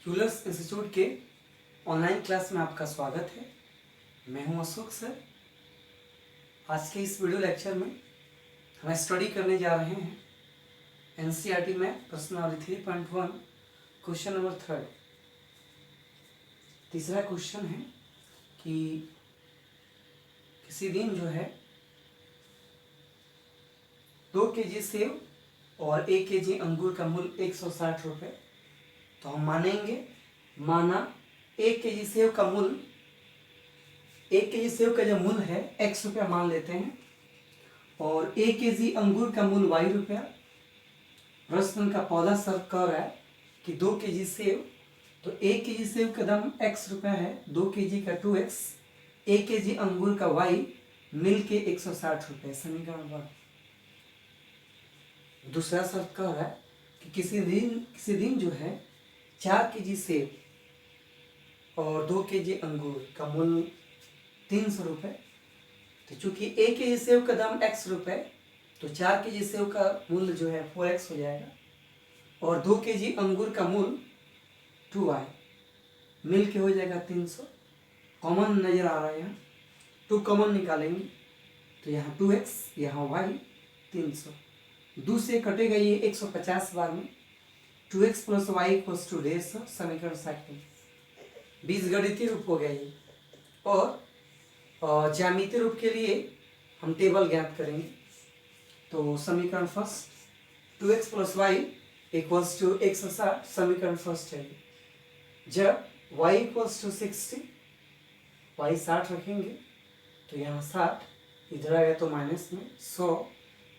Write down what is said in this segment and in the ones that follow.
Euler's institute के online class में आपका स्वागत है। मैं हूं अशोक सर। आज के इस वीडियो लेक्चर में हम स्टडी करने जा रहे हैं एनसीईआरटी में प्रश्नावली 3.1 क्वेश्चन नंबर 3। तीसरा क्वेश्चन है कि किसी दिन जो है 2 kg सेब और 1 kg अंगूर का मूल्य 160 रुपये। तो हम माना 1 kg सेब का मूल्य 1 kg सेब का जो मूल्य है x रुपया मान लेते हैं और 1 kg अंगूर का मूल्य y रुपया। प्रश्न का पहला शर्त कह रहा है कि 2 kg सेब, तो 1 kg सेब का दाम x रुपया है, 2 kg का 2x, 1 kg अंगूर का y मिल के 160 रुपये। समीकरण 1। दूसरा शर्त कह रहा है कि किसी दिन जो है 4 kg सेब और 2 kg अंगूर का मूल्य 300 रुपये। तो चूंकि 1 kg सेब का दाम x रुपये, तो 4 kg सेब का मूल्य जो है 4x हो जाएगा और 2 kg अंगूर का मूल्य 2y मिल के हो जाएगा 300। कॉमन नजर आ रहा है, यहाँ 2 कॉमन निकालेंगे तो यहाँ 2x, यहाँ y 300। 2 से कटेगा ये 150 बार में, 2x plus y equals to 150। समीकरण 2 बीजगणितीय रूप हो गया ये। और ज्यामितीय रूप के लिए हम टेबल ज्ञात करेंगे। तो समीकरण first 2x plus y equals to 160। समीकरण फर्स्ट है। जब y इक्वल्स टू 60, y 60 रखेंगे तो यहाँ 60 इधर आएगा तो माइनस में 100,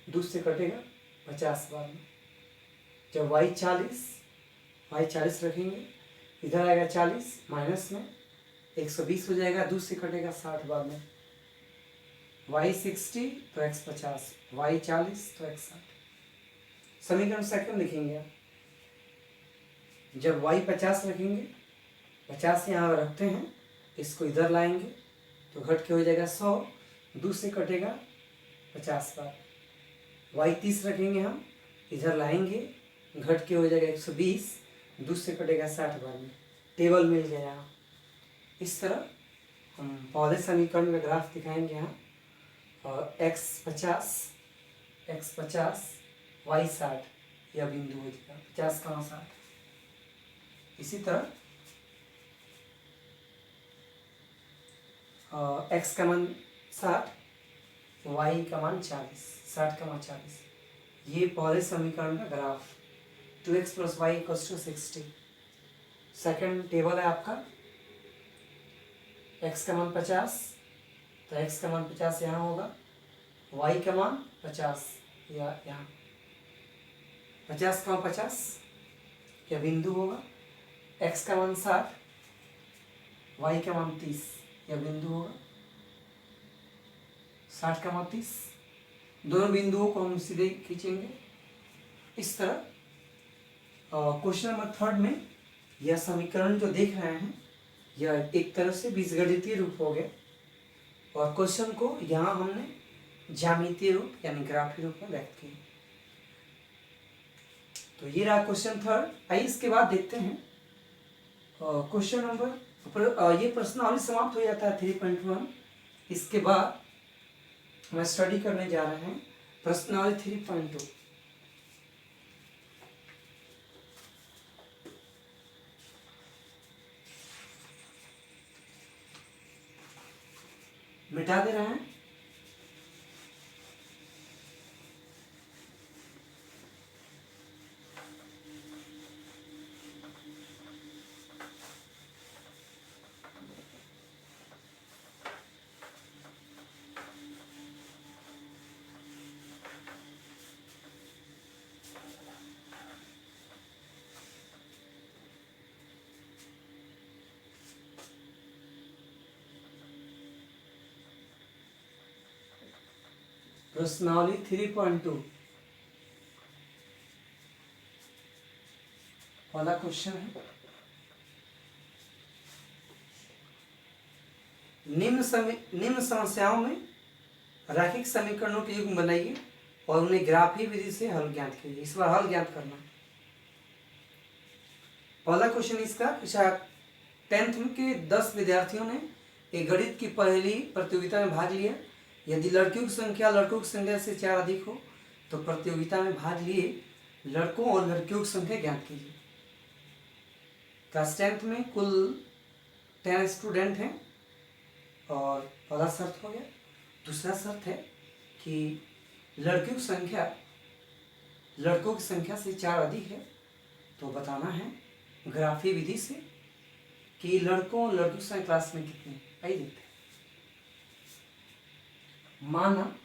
2 से कटेगा 50 बार में। जब y 40 रखेंगे इधर आएगा 40 माइनस में 120 हो जाएगा, 2 से कटेगा 60 बार में। y 60 तो x 50, y 40 तो x 60। समीकरण सेकंड लिखेंगे आप। जब y 50 रखेंगे, 50 यहाँ रखते हैं, इसको इधर लाएंगे तो घट के हो जाएगा 100, 2 से कटेगा 50 बार। y 30 रखेंगे, हम इधर लाएंगे, घट के हो जाएगा 120, 2 से कटेगा 60 बार में। टेबल मिल गया यहाँ। इस तरह हम पहले समीकरण का ग्राफ दिखाएंगे यहाँ। और x 50, y 60 यह बिंदु हो जाएगा 50 का 60। इसी तरह x का मान 60, y का मान 40, 60 का मान 40। ये पहले समीकरण का graph 2x plus y equals to 60। Second table है आपका। x का मान 50, तो x का मान 50 यहाँ होगा, y का मान 50 या यहाँ 50 का मान 50 या बिंदु होगा। x का मान 60, y का मान 30 या बिंदु होगा। 60 का मान 30, दोनों बिंदुओं को हम सीधे खींचेंगे इस तरह। क्वेश्चन नंबर 3 में यह समीकरण जो देख रहे हैं यह एक तरह से बीजगणितीय रूप हो गए और क्वेश्चन को यहाँ हमने ज्यामितीय रूप यानी ग्राफीय रूप में व्यक्त किया। तो ये रहा क्वेश्चन 3। आइए इसके बाद देखते हैं क्वेश्चन नंबर। ये प्रश्नावली समाप्त हो जाता है 3.1। इसके बाद हम स्टडी करने जा रहे हैं प्रश्नावली 3.2। मिटा दे रहे हैं। प्रश्नावली 3.2 पहला क्वेश्चन है। निम्न समस्याओं में रैखिक समीकरणों के युग्म बनाइए और उन्हें ग्राफीय विधि से हल ज्ञात कीजिए। इस बार हल ज्ञात करना। पहला क्वेश्चन इसका, कक्षा 10th के 10 विद्यार्थियों ने एक गणित की पहली प्रतियोगिता में भाग लिया। यदि लड़कियों की संख्या लड़कों की संख्या से 4 अधिक हो तो प्रतियोगिता में भाग लिए लड़कों और लड़कियों की संख्या ज्ञात कीजिए। क्लास 10th में कुल 10 स्टूडेंट हैं और पहला शर्त हो गया। दूसरा शर्त है कि लड़कियों की संख्या लड़कों की संख्या से 4 अधिक है, तो बताना है ग्राफी विधि से कि लड़कों और लड़कियों की संख्या क्लास में कितनी है। आइए देखते हैं। माना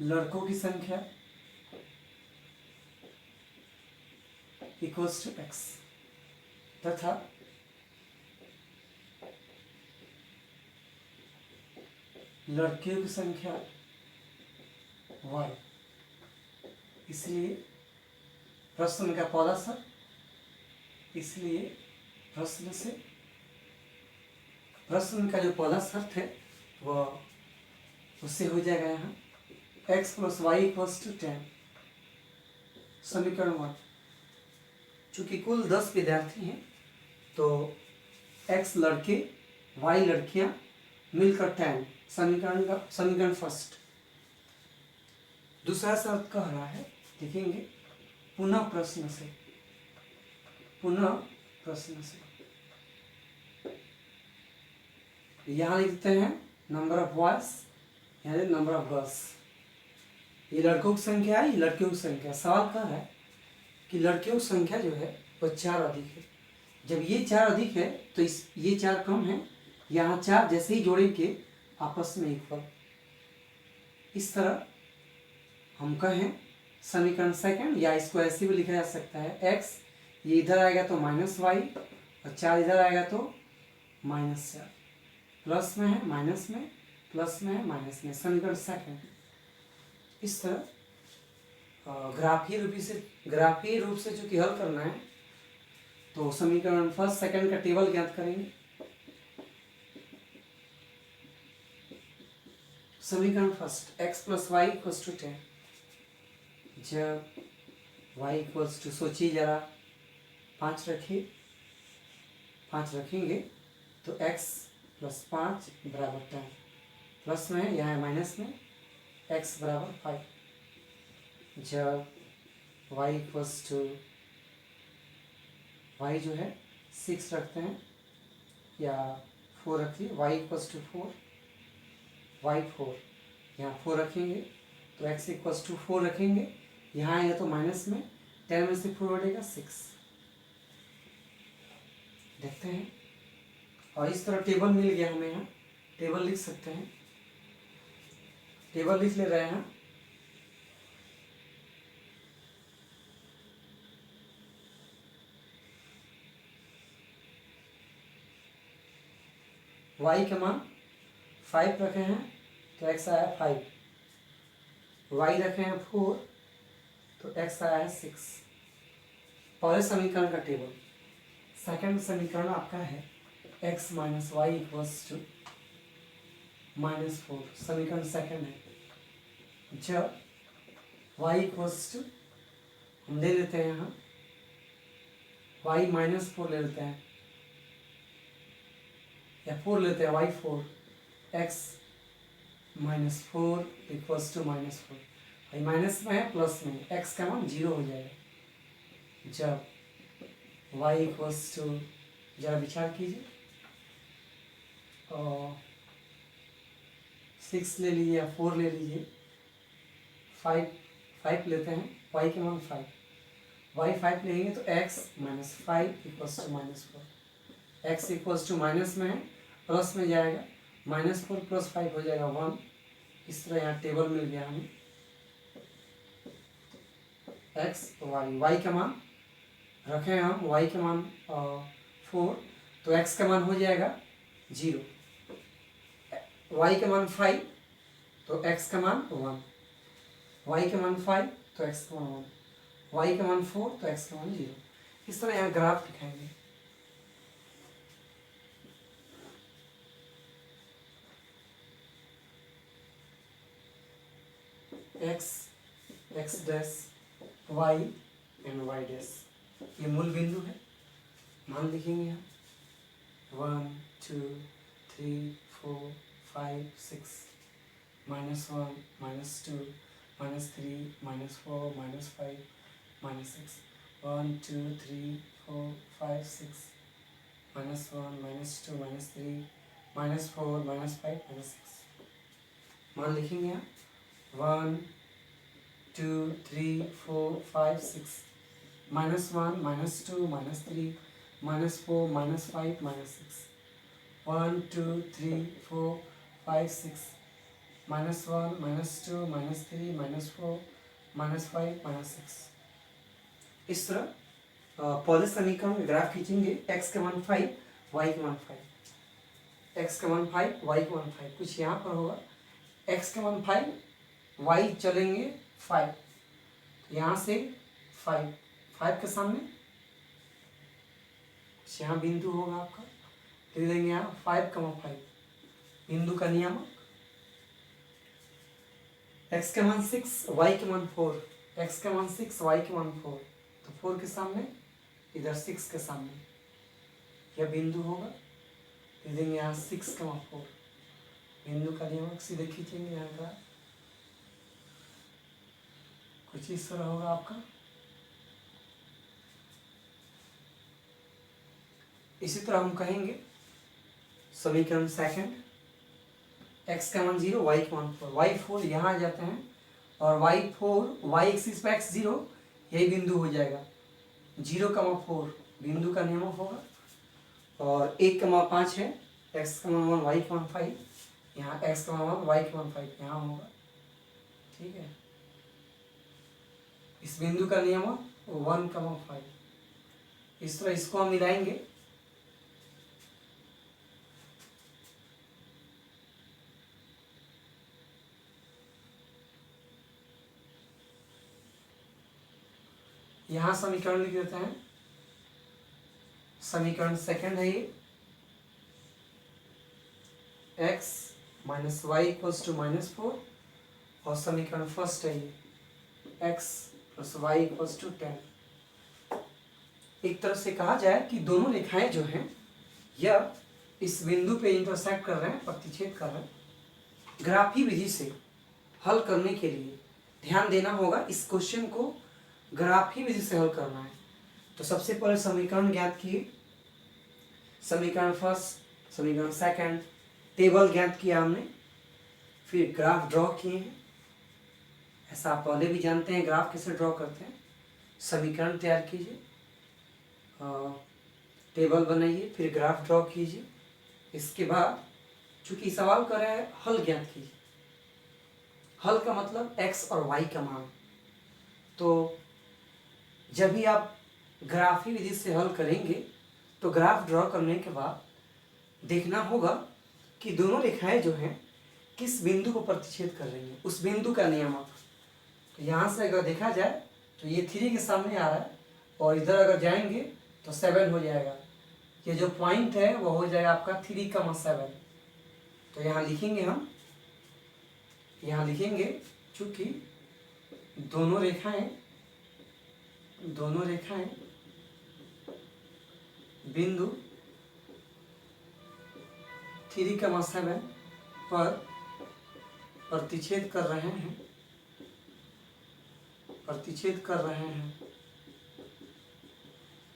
लड़कों की संख्या इक्वल्स टू x तथा लड़कियों की संख्या y। इसलिए प्रश्न का पहला शर्त, इसलिए प्रश्न का जो पहला शर्त है वह उससे हो जाएगा यहाँ x + y = 10। समीकरण 1। चूंकि कुल 10 विद्यार्थी हैं तो x लड़के y लड़कियां मिलकर 10। समीकरण फर्स्ट। दूसरा शर्त कह रहा है, देखेंगे पुनः प्रश्न से यहाँ लिखते हैं नंबर ऑफ बॉयज, यहाँ नंबर ऑफ गर्ल्स। ये लड़कों की संख्या है, ये लड़कियों की संख्या। सवाल कह रहा है कि लड़कियों की संख्या जो है वह 4 अधिक है। जब ये 4 अधिक है तो ये 4 कम है, यहाँ 4 जैसे ही जोड़ेंगे आपस में इक्वल। इस तरह हम कहें समीकरण सेकंड, या इसको ऐसे भी लिखा जा सकता है x, ये इधर आएगा तो -y और 4 इधर आएगा तो -4। प्लस में है माइनस में, प्लस में है माइनस में। समीकरण सेकंड। इस तरह ग्राफीय रूप से चूंकि हल करना है तो समीकरण फर्स्ट सेकंड का टेबल ज्ञात करेंगे। समीकरण फर्स्ट, x + y = 10। जब y = सोचिए जरा 5 रखेंगे तो x + 5 = 10। प्लस में है, यहाँ है माइनस में, x = 5। जब y जो है 6 रखते हैं या 4 रखिए, y = 4, y 4, यहाँ 4 रखेंगे तो x = 4 रखेंगे, यहाँ आएगा तो माइनस में, 10 में से 4 बढ़ेगा 6। देखते हैं। और इस तरह टेबल मिल गया हमें, यहाँ टेबल लिख सकते हैं। टेबल लिख ले रहे हैं। y का मान 5 रखे हैं तो x आया 5, y रखे हैं 4 तो x आया है 6। पहले समीकरण का टेबल। सेकंड समीकरण आपका है x - y = -4। समीकरण सेकंड है। जब y हम ले लेते हैं, यहाँ y -4 ले लेते हैं या 4 लेते हैं, y 4, x -4 = -4। y माइनस में है, प्लस में, x का मान 0 हो जाएगा। जब y जरा विचार कीजिए, और 6 ले लीजिए या 4 ले लीजिए, 5 लेते हैं, y के मान 5, y 5 लेंगे तो x - 5 = -4। x = माइनस में है, प्लस में जाएगा, -4 + 5 हो जाएगा 1। इस तरह यहाँ टेबल मिल गया हमें। x y का मान रखें हम, y का मान 4 तो x का मान हो जाएगा 0, y का मान 5 तो x का मान 1, y का मान 5 तो x का मान 1, y का मान 4 तो x का मान 0। इस तरह यहाँ ग्राफ दिखाएंगे। x, x' y and y dash. ये मूल बिंदु है। मान लिखेंगे हम 1 2 3 4 5 6 -1 -2 -3 -4 -5 -6 1 2 3 4 5 6 -1 -2 -3 -4 -5 -6। मान लिखेंगे यहाँ 1 2 3 4 5 6 -1 -2 -3 -4 -5 -6 1 2 3 4 5 6 -1 -2 -3 -4 -5 -6। इस तरह पहले समीकरण में ग्राफ खींचेंगे। x के मान 5, y के मान 5, x के मान 5, y के मान 5, कुछ यहाँ पर होगा x के मान 5, y चलेंगे 5, यहाँ से 5 के सामने कुछ यहाँ बिंदु होगा आपका, लिख देंगे यहाँ 5,5 बिंदु का नियामक। x के मान 6, y के मान 4, x के मान 6, y के मान 4, तो 4 के सामने इधर 6 के सामने यह बिंदु होगा, लिख देंगे यहाँ 6,4 बिंदु का नियामक। सीधे खींचेंगे यहाँ का, कुछ इस तरह होगा आपका। इसी तरह हम कहेंगे समीकरण सेकंड, x का मान 0, y का मान 4, y4 यहाँ आ जाते हैं और y4 y एक्सिस पे x0 यही बिंदु हो जाएगा। 0,4 बिंदु का नियमक होगा और 1,5 है, x का मान 1, y का मान 5, यहाँ x का मान 1, y का मान 5 यहाँ होगा। ठीक है, इस बिंदु का नियमक 1,5। इस तरह इसको हम मिलाएंगे। यहाँ समीकरण लिख देते हैं। समीकरण सेकंड है ये, x minus y equals to -4 और समीकरण फर्स्ट है ये x plus y equals to 10। एक तरह से कहा जाए कि दोनों रेखाएं जो हैं यह इस बिंदु पे इंटरसेक्ट कर रहे हैं, प्रतिच्छेद कर रहे हैं। ग्राफी विधि से हल करने के लिए ध्यान देना होगा, इस क्वेश्चन को ग्राफी विधि से हल करना है। तो सबसे पहले समीकरण ज्ञात किए, समीकरण फर्स्ट, समीकरण सेकंड, टेबल ज्ञात किया हमने, फिर ग्राफ ड्रॉ किए हैं। ऐसा आप पहले भी जानते हैं ग्राफ कैसे ड्रॉ करते हैं। समीकरण तैयार कीजिए, टेबल बनाइए, फिर ग्राफ ड्रॉ कीजिए। इसके बाद चूंकि सवाल कर रहे हैं हल ज्ञात कीजिए। हल का मतलब x और y का मान। तो जब भी आप ग्राफी विधि से हल करेंगे तो ग्राफ ड्रॉ करने के बाद देखना होगा कि दोनों रेखाएं जो हैं किस बिंदु को प्रतिच्छेद कर रही हैं, उस बिंदु का नियामक। तो यहाँ से अगर देखा जाए तो ये 3 के सामने आ रहा है और इधर अगर जाएंगे तो 7 हो जाएगा। ये जो पॉइंट है वो हो जाएगा आपका 3,7। तो यहाँ लिखेंगे हम, यहाँ लिखेंगे चूंकि दोनों रेखाएं बिंदु 3,7 पर प्रतिच्छेद कर रहे हैं,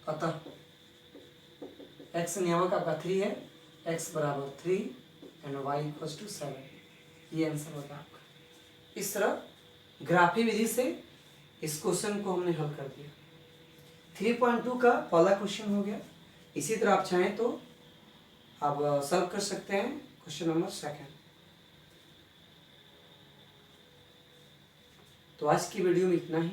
अतः x नियामक आपका 3 है, x बराबर 3 एंड y इक्वल्स टू 7। ये आंसर होगा आपका। इस तरह ग्राफी विधि से इस क्वेश्चन को हमने हल कर दिया। 3.2 का पहला क्वेश्चन हो गया। इसी तरह आप चाहें तो आप सॉल्व कर सकते हैं क्वेश्चन नंबर सेकंड। तो आज की वीडियो में इतना ही।